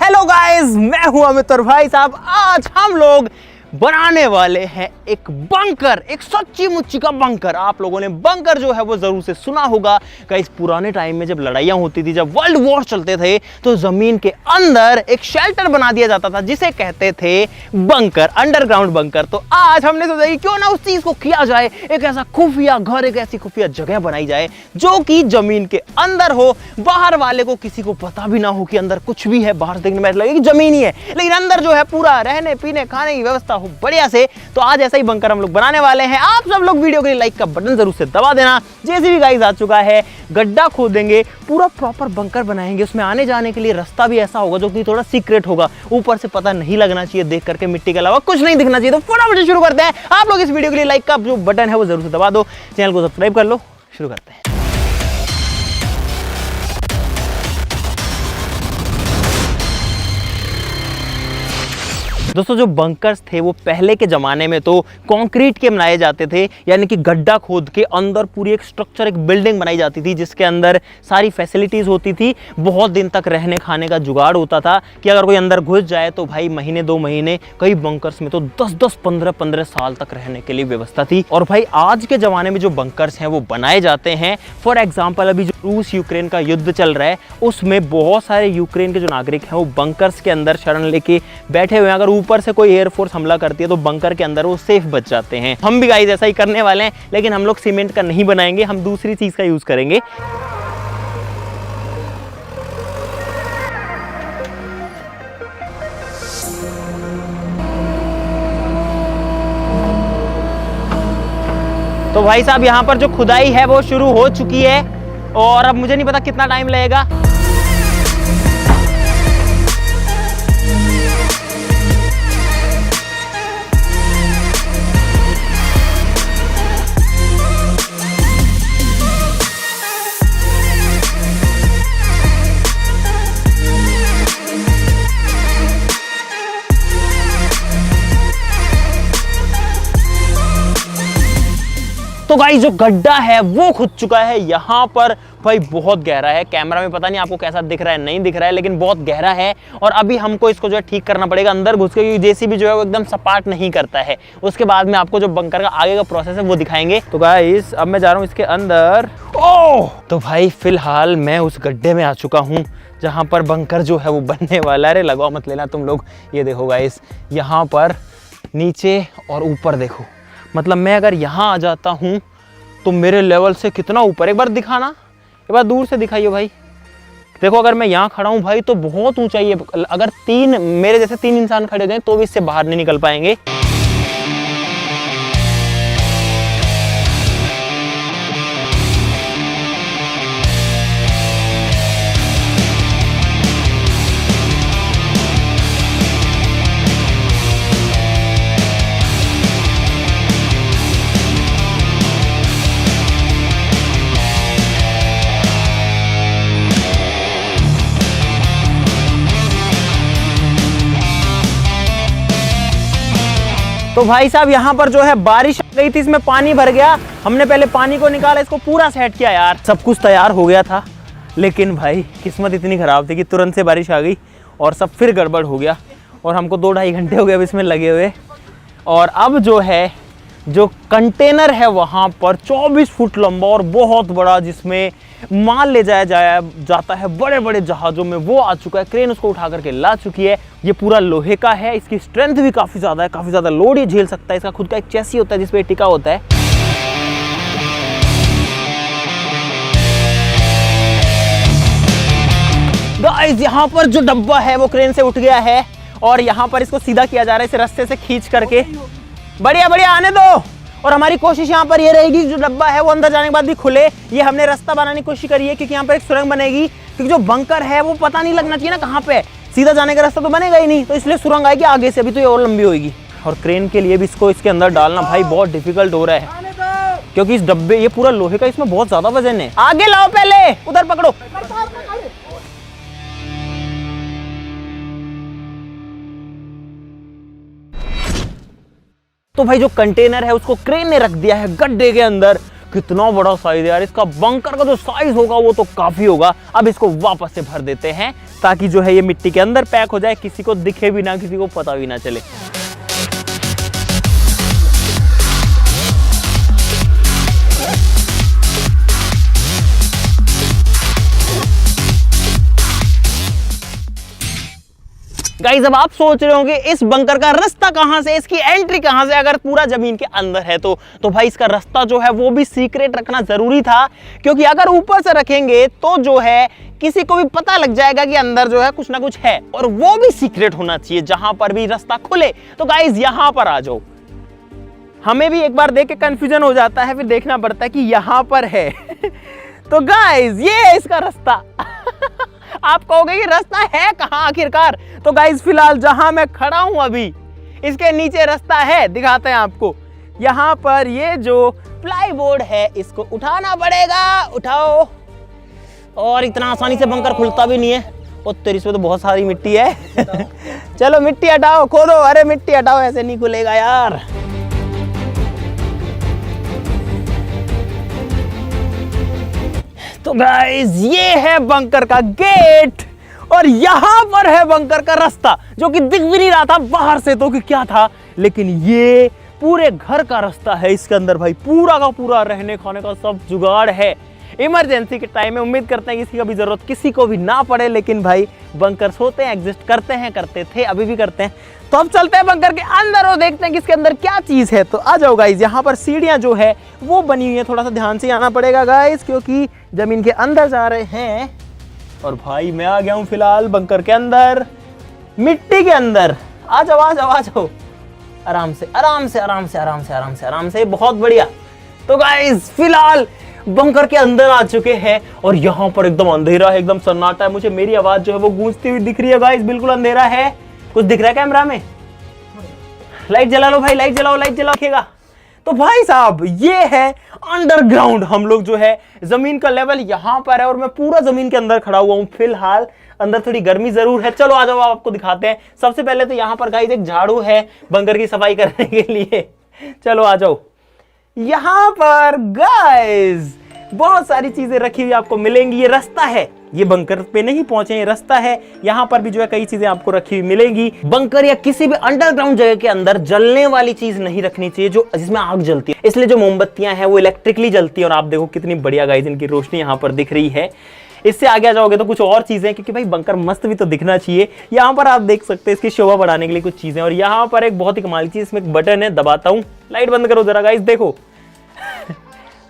Hello guys, मैं हूं अमित और भाई साहब आज हम लोग बनाने वाले हैं एक बंकर, एक सच्ची मुच्ची का बंकर। आप लोगों ने बंकर जो है वो जरूर से सुना होगा। गाइस पुराने टाइम में जब लड़ाइयां होती थी, जब वर्ल्ड वॉर चलते थे, तो जमीन के अंदर एक शेल्टर बना दिया जाता था जिसे कहते थे बंकर, अंडरग्राउंड बंकर। तो आज हमने सोचा कि क्यों ना उस चीज को किया जाए, एक ऐसा खुफिया घर, एक ऐसी खुफिया जगह बनाई जाए जो कि जमीन के अंदर हो, बाहर वाले को किसी को पता भी ना हो कि अंदर कुछ भी है। बाहर देखने में लगे कि जमीन ही है, लेकिन अंदर जो है पूरा रहने पीने खाने की व्यवस्था बढ़िया से। तो आज ऐसा ही बंकर हम लोग बनाने वाले हैं। आप सब लोग वीडियो के लिए लाइक का बटन जरूर से दबा देना। जैसे भी गाइस आ चुका है, गड्ढा खोदेंगे, पूरा प्रॉपर बंकर बनाएंगे। उसमें आने जाने के लिए रास्ता भी ऐसा होगा जो कि थोड़ा सीक्रेट होगा, ऊपर से पता नहीं लगना चाहिए, देख करके मिट्टी के अलावा कुछ नहीं दिखना चाहिए। तो फटाफट शुरू करते हैं। आप लोग इस वीडियो के लिए लाइक का जो बटन है वो जरूर से दबा दो, चैनल को सब्सक्राइब कर लो। शुरू करते हैं। दोस्तों जो बंकर्स थे वो पहले के ज़माने में तो कंक्रीट के बनाए जाते थे, यानी कि गड्ढा खोद के अंदर पूरी एक स्ट्रक्चर, एक बिल्डिंग बनाई जाती थी जिसके अंदर सारी फैसिलिटीज़ होती थी। बहुत दिन तक रहने खाने का जुगाड़ होता था कि अगर कोई अंदर घुस जाए तो भाई महीने 2 महीने, कई बंकर्स में तो 10-10, 15-15 साल तक रहने के लिए व्यवस्था थी। और भाई आज के ज़माने में जो बंकर्स हैं वो बनाए जाते हैं, फॉर एग्जाम्पल अभी जो रूस यूक्रेन का युद्ध चल रहा है उसमें बहुत सारे यूक्रेन के जो नागरिक हैं वो बंकर्स के अंदर शरण लेके बैठे हुए हैं। अगर ऊपर से कोई एयरफोर्स हमला करती है तो बंकर के अंदर वो सेफ बच जाते हैं। हम भी गाइस ऐसा ही करने वाले हैं, लेकिन हम लोग सीमेंट का नहीं बनाएंगे, हम दूसरी चीज का यूज करेंगे। तो भाई साहब यहाँ पर जो खुदाई है वो शुरू हो चुकी है और अब मुझे नहीं पता कितना टाइम लगेगा। तो गाइस जो गड्ढा है वो खुद चुका है यहाँ पर। भाई बहुत गहरा है, कैमरा में पता नहीं आपको कैसा दिख रहा है, नहीं दिख रहा है, लेकिन बहुत गहरा है। और अभी हमको इसको जो है ठीक करना पड़ेगा अंदर घुस के, क्योंकि जेसीबी जो है वो एकदम सपाट नहीं करता है। उसके बाद में आपको जो बंकर का आगे का प्रोसेस है वो दिखाएंगे। तो गाइस अब मैं जा रहा हूँ इसके अंदर। ओह तो भाई फिलहाल मैं उस गड्ढे में आ चुका हूँ जहाँ पर बंकर जो है वो बनने वाला है। अरे लगाओ मत लेना तुम लोग, ये देखो गाइस यहाँ पर नीचे और ऊपर देखो, मतलब मैं अगर यहाँ आ जाता हूँ तो मेरे लेवल से कितना ऊपर, एक बार दिखाना, एक बार दूर से दिखाइए भाई। देखो अगर मैं यहाँ खड़ा हूँ भाई तो बहुत ऊंचाई है। अगर मेरे जैसे 3 इंसान खड़े हैं तो भी इससे बाहर नहीं निकल पाएंगे। तो भाई साहब यहाँ पर जो है बारिश आ गई थी, इसमें पानी भर गया। हमने पहले पानी को निकाला, इसको पूरा सेट किया यार। सब कुछ तैयार हो गया था, लेकिन भाई किस्मत इतनी खराब थी कि तुरंत से बारिश आ गई और सब फिर गड़बड़ हो गया। और हमको 2-2.5 घंटे हो गए अब इसमें लगे हुए। और अब जो है जो कंटेनर है वहाँ पर 24 फुट लंबा और बहुत बड़ा, जिसमें माल ले जाया जाता है बड़े बड़े जहाज़ों में, वो आ चुका है। क्रेन उसको उठा करके ला चुकी है। ये पूरा लोहे का है, इसकी स्ट्रेंथ भी काफ़ी ज़्यादा है, काफ़ी ज़्यादा लोड ये झेल सकता है। इसका खुद का एक चेसी होता है जिसपे टिका होता है। गाइस यहाँ पर जो डब्बा है वो क्रेन से उठ गया है और यहाँ पर इसको सीधा किया जा रहा है, इसे रस्ते से खींच करके। बढ़िया बढ़िया आने दो। और हमारी कोशिश यहाँ पर ये रहेगी जो डब्बा है वो अंदर जाने के बाद भी खुले। ये हमने रास्ता बनाने की कोशिश करी है क्योंकि यहाँ पर एक सुरंग बनेगी, क्योंकि जो बंकर है वो पता नहीं लगना चाहिए ना कहाँ पे, सीधा जाने का रास्ता तो बनेगा ही नहीं, तो इसलिए सुरंग आएगी आगे से, अभी तो ये और लंबी होगी। और क्रेन के लिए भी इसको इसके अंदर डालना भाई बहुत डिफिकल्ट हो रहा है, क्योंकि इस डब्बे, ये पूरा लोहे का, इसमें बहुत ज्यादा वजन है। आगे लाओ, पहले उधर पकड़ो। तो भाई जो कंटेनर है उसको क्रेन ने रख दिया है गड्ढे के अंदर। कितना बड़ा साइज है यार इसका। बंकर का जो साइज होगा वो तो काफी होगा। अब इसको वापस से भर देते हैं ताकि जो है ये मिट्टी के अंदर पैक हो जाए, किसी को दिखे भी ना, किसी को पता भी ना चले। गाइस अब आप सोच रहे होंगे इस बंकर का रास्ता कहां से, इसकी एंट्री कहां से, अगर पूरा जमीन के अंदर है तो भाई इसका रास्ता जो है वो भी सीक्रेट रखना जरूरी था, क्योंकि अगर ऊपर से रखेंगे तो जो है किसी को भी पता लग जाएगा कि अंदर जो है कुछ ना कुछ है, और वो भी सीक्रेट होना चाहिए जहां पर भी रास्ता खुले। तो गाइस यहां पर आ जाओ। हमें भी एक बार देख के कंफ्यूजन हो जाता है, फिर देखना पड़ता है कि यहां पर है तो गाइस ये है इसका रास्ता आप कहोगे कि रास्ता है कहां आखिरकार, तो गाइस फिलहाल जहां मैं खड़ा हूं अभी इसके नीचे रास्ता है, दिखाते हैं आपको। यहां पर ये जो प्लाईवुड है इसको उठाना पड़ेगा, उठाओ, और इतना आसानी से बंकर खुलता भी नहीं है। और तेरी इसमें तो बहुत सारी मिट्टी है चलो मिट्टी हटाओ, खोदो, अरे मिट्टी हटाओ, ऐसे नहीं खुलेगा यार। तो गाइस ये है बंकर का गेट, और यहां पर है बंकर का रास्ता, जो कि दिख भी नहीं रहा था बाहर से तो कि क्या था, लेकिन ये पूरे घर का रास्ता है। इसके अंदर भाई पूरा का पूरा रहने खाने का सब जुगाड़ है। इमरजेंसी के टाइम में उम्मीद करते हैं किसी का भी जरूरत किसी को भी ना पड़े, लेकिन भाई बंकर्स होते हैं, एग्जिस्ट करते हैं, करते थे, अभी भी करते हैं। तो अब चलते हैं बंकर के अंदर और देखते हैं कि इसके अंदर क्या चीज है। तो आ जाओ गाइस, यहाँ पर सीढ़ियां जो है वो बनी हुई है, थोड़ा सा ध्यान से आना पड़ेगा गाइस, क्योंकि जमीन के अंदर जा रहे हैं। और भाई मैं आ गया हूँ फिलहाल बंकर के अंदर, मिट्टी के अंदर। आ जाओ आ जाओ आ जाओ, आराम से आराम से आराम से आराम से आराम से आराम से, बहुत बढ़िया। तो गाइस फिलहाल बंकर के अंदर आ चुके हैं, और यहाँ पर एकदम अंधेरा है, एकदम सन्नाटा है। मुझे मेरी आवाज जो है वो गूंजती हुई दिख रही है गाइस, बिल्कुल अंधेरा है। कुछ दिख रहा है कैमरा में? लाइट जला लो भाई, लाइट जलाओ, लाइट जलाओ। तो भाई साहब ये है अंडरग्राउंड। हम लोग जो है जमीन का लेवल यहाँ पर है, और मैं पूरा जमीन के अंदर खड़ा हुआ हूँ फिलहाल। अंदर थोड़ी गर्मी जरूर है, चलो आ जाओ आपको दिखाते हैं। सबसे पहले तो यहाँ पर गाइस एक झाड़ू है बंकर की सफाई करने के लिए, चलो आ जाओ। यहाँ पर गाइस बहुत सारी चीजें रखी हुई आपको मिलेंगी। ये रास्ता है, ये बंकर पे नहीं पहुंचे, ये रास्ता है। यहाँ पर भी जो है कई चीजें आपको रखी हुई मिलेंगी। बंकर या किसी भी अंडरग्राउंड जगह के अंदर जलने वाली चीज नहीं रखनी चाहिए जो जिसमें आग जलती है, इसलिए जो मोमबत्तियां हैं वो इलेक्ट्रिकली जलती है। और आप देखो कितनी बढ़िया गाइस इनकी रोशनी यहाँ पर दिख रही है। इससे आगे जाओगे तो कुछ और चीजें, क्योंकि भाई बंकर मस्त भी तो दिखना चाहिए। यहाँ पर आप देख सकते हैं इसकी शोभा बढ़ाने के लिए कुछ चीजें। और यहाँ पर एक बहुत ही कमाल चीज, इसमें एक बटन है, दबाता हूँ, लाइट बंद करो जरा गाइस, देखो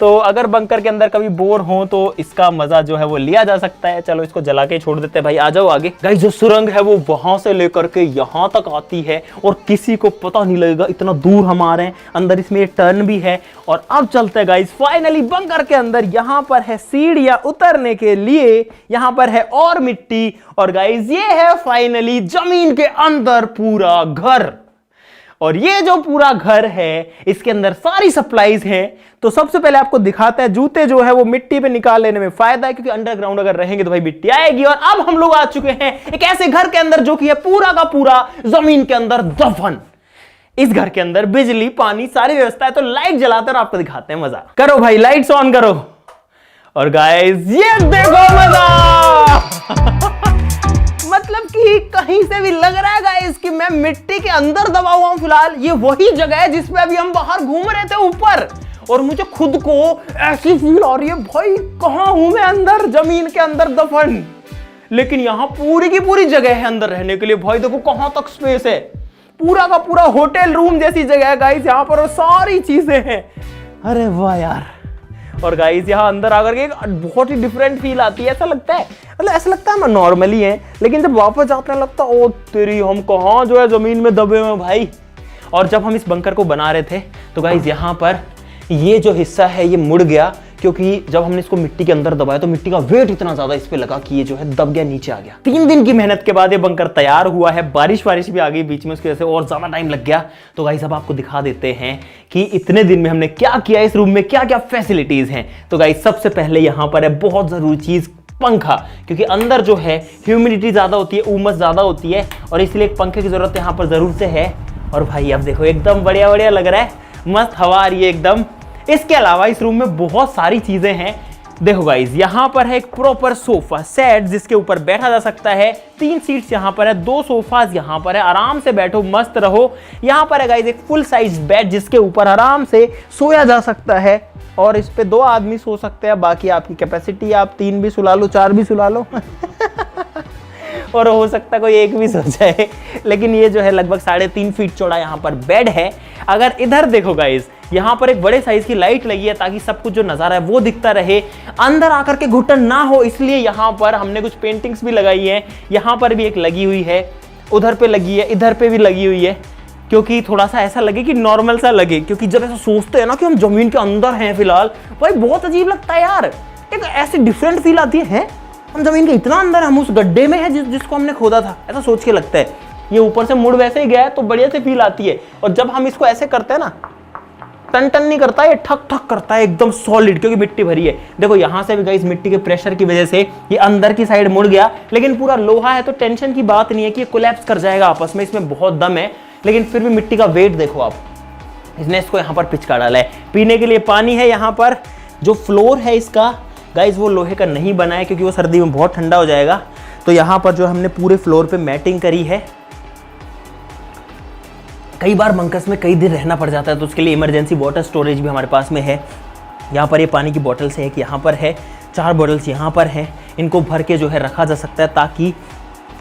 तो अगर बंकर के अंदर कभी बोर हो तो इसका मजा जो है वो लिया जा सकता है। चलो इसको जला के छोड़ देते हैं भाई, आ जाओ आगे। गाइस जो सुरंग है वो वहां से लेकर के यहाँ तक आती है, और किसी को पता नहीं लगेगा, इतना दूर हम आ रहे हैं। अंदर इसमें टर्न भी है। और अब चलते हैं गाइस फाइनली बंकर के अंदर। यहाँ पर है सीढ़ियां उतरने के लिए, यहाँ पर है और मिट्टी, और गाइस ये है फाइनली जमीन के अंदर पूरा घर। और ये जो पूरा घर है इसके अंदर सारी सप्लाईज हैं। तो सबसे पहले आपको दिखाता है, जूते जो है वो मिट्टी पे निकाल लेने में फायदा है, क्योंकि अंडरग्राउंड अगर रहेंगे तो भाई मिट्टी आएगी। और अब हम लोग आ चुके हैं एक ऐसे घर के अंदर जो कि है पूरा का पूरा जमीन के अंदर दफन। इस घर के अंदर बिजली पानी सारी व्यवस्था है। तो लाइट जलाते और आपको दिखाते हैं मजा। करो भाई लाइट्स ऑन करो, और गाइस ये देखो मजा मतलब कि कहीं से भी लग रहा है गाइस कि मैं मिट्टी के अंदर दबा हुआ हूं। फिलहाल ये वही जगह है जिसपे अभी हम बाहर घूम रहे थे ऊपर, और मुझे खुद को ऐसी फील आ रही है भाई कहां हूं मैं, अंदर जमीन के अंदर दफन। लेकिन यहां पूरी की पूरी जगह है अंदर रहने के लिए। भाई देखो कहां तक स्पेस है, पूरा का पूरा होटल रूम जैसी जगह है गाइस यहाँ पर, और सारी चीजें हैं। अरे वाह यार। और गाइस यहाँ अंदर आकर के बहुत ही डिफरेंट फील आती है। ऐसा लगता है, मतलब ऐसा लगता है हम नॉर्मली हैं, लेकिन जब वापस जाते हैं लगता है ओ तेरी हम कहाँ जो है जमीन में दबे हुए भाई। और जब हम इस बंकर को बना रहे थे तो गाइस यहाँ पर ये जो हिस्सा है ये मुड़ गया, क्योंकि जब हमने इसको मिट्टी के अंदर दबाया तो मिट्टी का वेट इतना ज्यादा इस पे लगा कि ये जो है दब गया, नीचे आ गया। 3 दिन की मेहनत के बाद ये बंकर तैयार हुआ है। बारिश भी आ गई बीच में, उसकी वजह से और ज्यादा टाइम लग गया। तो गाइस अब आपको दिखा देते हैं कि इतने दिन में हमने क्या किया, इस रूम में क्या क्या फैसिलिटीज हैं। तो गाइस सबसे पहले यहाँ पर है बहुत जरूरी चीज, पंखा, क्योंकि अंदर जो है ह्यूमिडिटी ज्यादा होती है, उमस ज्यादा होती है, और इसलिए एक पंखे की जरूरत यहाँ पर जरूर से है। और भाई अब देखो एकदम बढ़िया लग रहा है, मस्त हवा आ रही है एकदम। इसके अलावा इस रूम में बहुत सारी चीजें हैं देखो गाइस, यहाँ पर है एक प्रॉपर सोफा सेट जिसके ऊपर बैठा जा सकता है। 3 सीट्स यहाँ पर है, 2 सोफाज यहाँ पर है, आराम से बैठो मस्त रहो। यहाँ पर है गाइस एक फुल साइज बेड जिसके ऊपर आराम से सोया जा सकता है और इस पे 2 आदमी सो सकते हैं। बाकी आपकी कैपेसिटी, आप 3 भी सुला लो, 4 भी सुला लो और हो सकता है कोई एक भी सो जाए। लेकिन ये जो है लगभग 3.5 फीट चौड़ा यहाँ पर बेड है। अगर इधर देखो गाइस, यहाँ पर एक बड़े साइज की लाइट लगी है ताकि सब कुछ जो नजारा है वो दिखता रहे, अंदर आकर के घुटन ना हो, इसलिए यहाँ पर हमने कुछ पेंटिंग्स भी लगाई है। यहाँ पर भी एक लगी हुई है, उधर पे लगी है, इधर पे भी लगी हुई है, क्योंकि थोड़ा सा ऐसा लगे कि नॉर्मल सा लगे। क्योंकि जब ऐसा सोचते हैं ना कि हम जमीन के अंदर हैं फिलहाल, भाई बहुत अजीब लगता है यार। एक ऐसी डिफरेंट फील आती है, हम जमीन के इतना अंदर, हम उस गड्ढे में हैं जिसको हमने खोदा था, ऐसा सोच के लगता है। ये ऊपर से मुड़ वैसे ही गया है तो बढ़िया से फील आती है। और जब हम इसको ऐसे करते हैं ना, टन टन नहीं करता, ये ठक ठक करता है एकदम सॉलिड, क्योंकि मिट्टी भरी है। देखो यहाँ से भी गाइस मिट्टी के प्रेशर की वजह से ये अंदर की साइड मुड़ गया, लेकिन पूरा लोहा है तो टेंशन की बात नहीं है कि ये कोलैप्स कर जाएगा आपस में, इसमें बहुत दम है। लेकिन फिर भी मिट्टी का वेट देखो आप, इसने इसको यहाँ पर पिचका डाला है। पीने के लिए पानी है यहाँ पर। जो फ्लोर है इसका गाइस वो लोहे का नहीं बना है क्योंकि वो सर्दी में बहुत ठंडा हो जाएगा। तो यहाँ पर जो हमने पूरे फ्लोर पे मैटिंग करी है। कई बार बंकर्स में कई दिन रहना पड़ जाता है तो उसके लिए इमरजेंसी वाटर स्टोरेज भी हमारे पास में है। यहाँ पर ये पानी की बॉटल्स है, एक यहाँ पर है, 4 बॉटल्स यहाँ पर हैं। इनको भर के जो है रखा जा सकता है ताकि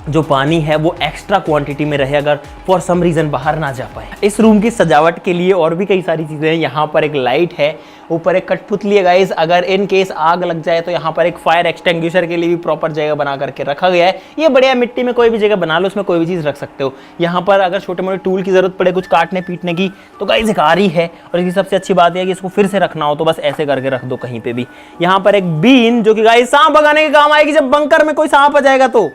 जो पानी है वो एक्स्ट्रा क्वांटिटी में रहे, अगर फॉर सम रीज़न बाहर ना जा पाए। इस रूम की सजावट के लिए और भी कई सारी चीज़ें हैं। यहाँ पर एक लाइट है, ऊपर एक कठपुतली है गाइस, अगर इन केस आग लग जाए तो यहाँ पर एक फायर एक्सटिंग्विशर के लिए भी प्रॉपर जगह बना करके रखा गया है। ये बढ़िया, मिट्टी में कोई भी जगह बना लो, उसमें कोई भी चीज़ रख सकते हो। यहाँ पर अगर छोटे मोटे टूल की जरूरत पड़े कुछ काटने पीटने की तो गाइस एक आरी है। और इसकी सबसे अच्छी बात है कि इसको फिर से रखना हो तो बस ऐसे करके रख दो कहीं पे भी। यहाँ पर एक बीन जो कि गाइस सांप भगाने के काम आएगी जब बंकर में कोई सांप आ जाएगा तो।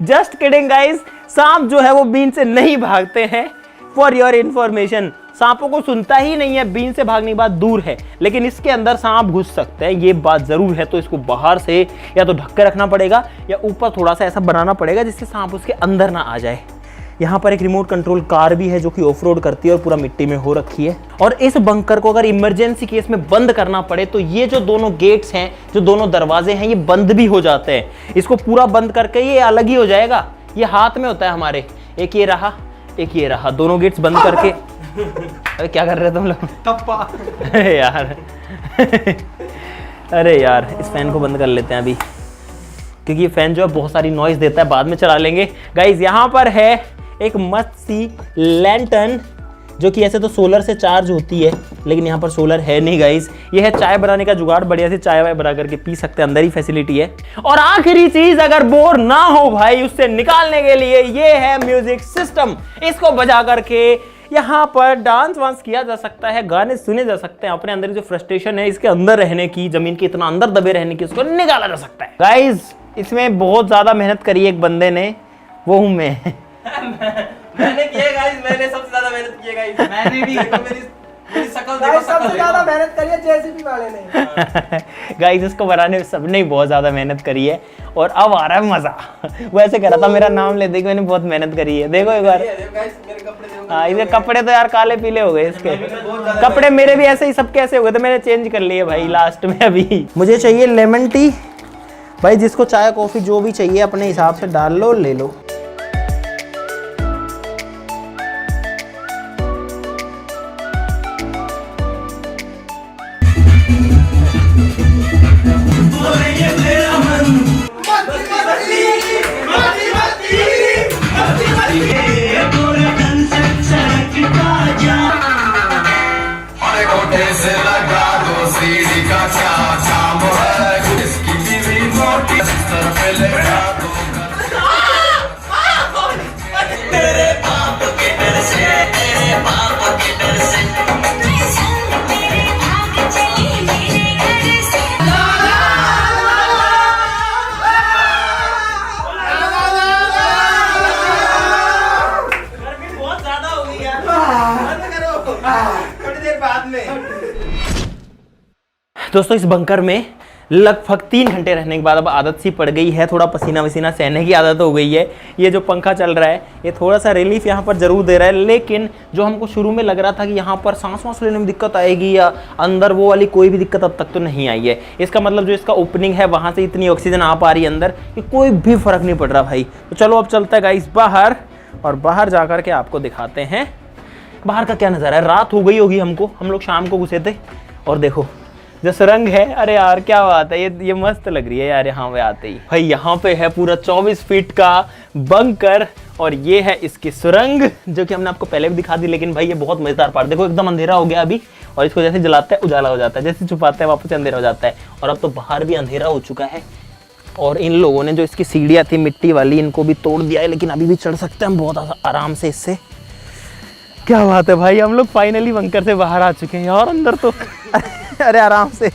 जस्ट किडिंग गाइस, सांप जो है वो बीन से नहीं भागते हैं, फॉर योर इंफॉर्मेशन। सांपों को सुनता ही नहीं है, बीन से भागने की बात दूर है, लेकिन इसके अंदर सांप घुस सकते हैं, ये बात जरूर है। तो इसको बाहर से या तो ढक के रखना पड़ेगा या ऊपर थोड़ा सा ऐसा बनाना पड़ेगा जिससे सांप उसके अंदर ना आ जाए। यहाँ पर एक रिमोट कंट्रोल कार भी है जो कि ऑफ रोड करती है और पूरा मिट्टी में हो रखी है। और इस बंकर को अगर इमरजेंसी केस में बंद करना पड़े तो ये जो दोनों गेट्स हैं, जो दोनों दरवाजे हैं, ये बंद भी हो जाते हैं। इसको पूरा बंद करके ये अलग ही हो जाएगा। ये हाथ में होता है हमारे, एक ये रहा, एक ये रहा, दोनों गेट्स बंद करके। अरे क्या कर रहे हो तुम लोग? टप्पा। अरे यार अरे यार, इस फैन को बंद कर लेते हैं अभी, क्योंकि ये फैन जो है बहुत सारी नॉइज देता है, बाद में चला लेंगे। गाइज यहाँ पर है एक मस्त सी लैंटर्न जो कि ऐसे तो सोलर से चार्ज होती है, लेकिन यहाँ पर सोलर है नहीं गाइस। ये है चाय बनाने का जुगाड़, बढ़िया से चाय वाय बना करके पी सकते हैं, अंदर ही फैसिलिटी है। और आखिरी चीज, अगर बोर ना हो भाई उससे निकालने के लिए, ये है म्यूजिक सिस्टम। इसको बजा करके यहाँ पर डांस वांस किया जा सकता है, गाने सुने जा सकते हैं, अपने अंदर जो फ्रस्ट्रेशन है इसके अंदर रहने की, जमीन के इतना अंदर दबे रहने की, उसको निकाला जा सकता है। गाइज इसमें बहुत ज्यादा मेहनत करी है एक बंदे ने, वो हूं मैं। मैंने किया गाइस, मैंने सबसे ज्यादा मेहनत की है गाइस। मैंने भी देखो मेरी शक्ल देखो, सबसे ज्यादा मेहनत करी है जेसीबी वाले ने। गाइस इसको बनाने में सबने बहुत ज्यादा मेहनत करी है और अब आ रहा है मजा। वो ऐसे कह रहा था मेरा नाम ले दे कि मैंने बहुत मेहनत करी है। देखो एक बार, हाँ इसके कपड़े तो यार काले पीले हो गए इसके कपड़े, मेरे भी ऐसे ही सबके ऐसे हो गए थे, मैंने चेंज कर लिए भाई लास्ट में। अभी मुझे चाहिए लेमन टी भाई, जिसको चाय कॉफी जो भी चाहिए अपने हिसाब से डाल लो, ले लो। दोस्तों इस बंकर में लगभग 3 घंटे रहने के बाद अब आदत सी पड़ गई है, थोड़ा पसीना वसीना सहने की आदत हो गई है। ये जो पंखा चल रहा है ये थोड़ा सा रिलीफ यहाँ पर ज़रूर दे रहा है, लेकिन जो हमको शुरू में लग रहा था कि यहाँ पर सांस वांस लेने में दिक्कत आएगी या अंदर, वो वाली कोई भी दिक्कत अब तक तो नहीं आई है। इसका मतलब जो इसका ओपनिंग है वहाँ से इतनी ऑक्सीजन आ पा रही है अंदर कि कोई भी फ़र्क नहीं पड़ रहा भाई। तो चलो अब चलता है गाइस बाहर, और बाहर जा कर के आपको दिखाते हैं बाहर का क्या नज़ारा है। रात हो गई होगी हमको, हम लोग शाम को घुसे थे, और देखो जो सुरंग है, अरे यार क्या बात है, ये मस्त लग रही है यार यहाँ पे आते ही। भाई यहाँ पे है पूरा 24 फीट का बंकर, और ये है इसकी सुरंग जो कि हमने आपको पहले भी दिखा दी। लेकिन भाई ये बहुत मजेदार पार्ट, देखो एकदम अंधेरा हो गया अभी, और इसको जैसे जलाते हैं उजाला हो जाता है, जैसे छुपाते हैं वापस अंधेरा हो जाता है। और अब तो बाहर भी अंधेरा हो चुका है, और इन लोगों ने जो इसकी सीढ़ियाँ थी मिट्टी वाली, इनको भी तोड़ दिया है, लेकिन अभी भी चढ़ सकते हैं हम बहुत आराम से इससे। क्या बात है भाई, हम लोग फाइनली बंकर से बाहर आ चुके हैं यार। अंदर तो अरे आराम से,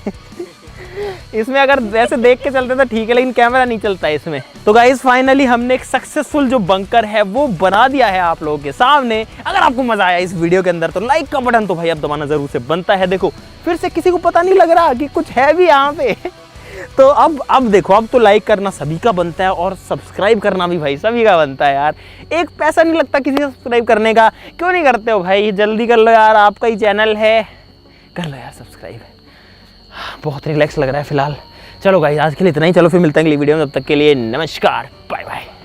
इसमें अगर वैसे देख के चलते तो ठीक है, लेकिन कैमरा नहीं चलता है इसमें। तो गाइस फाइनली हमने एक सक्सेसफुल जो बंकर है वो बना दिया है आप लोगों के सामने। अगर आपको मजा आया इस वीडियो के अंदर तो लाइक का बटन तो भाई अब दबाना जरूर से बनता है। देखो फिर से किसी को पता नहीं लग रहा कि कुछ है भी यहाँ पे तो अब देखो, अब तो लाइक करना सभी का बनता है, और सब्सक्राइब करना भी भाई सभी का बनता है यार। एक पैसा नहीं लगता किसी से सब्सक्राइब करने का, क्यों नहीं करते हो भाई, जल्दी कर लो यार, आपका ही चैनल है, कर लो यार सब्सक्राइब। बहुत रिलैक्स लग रहा है फिलहाल। चलो गाइस आज के लिए इतना ही, चलो फिर मिलते हैं अगली वीडियो में, तब तक के लिए नमस्कार, बाय बाय।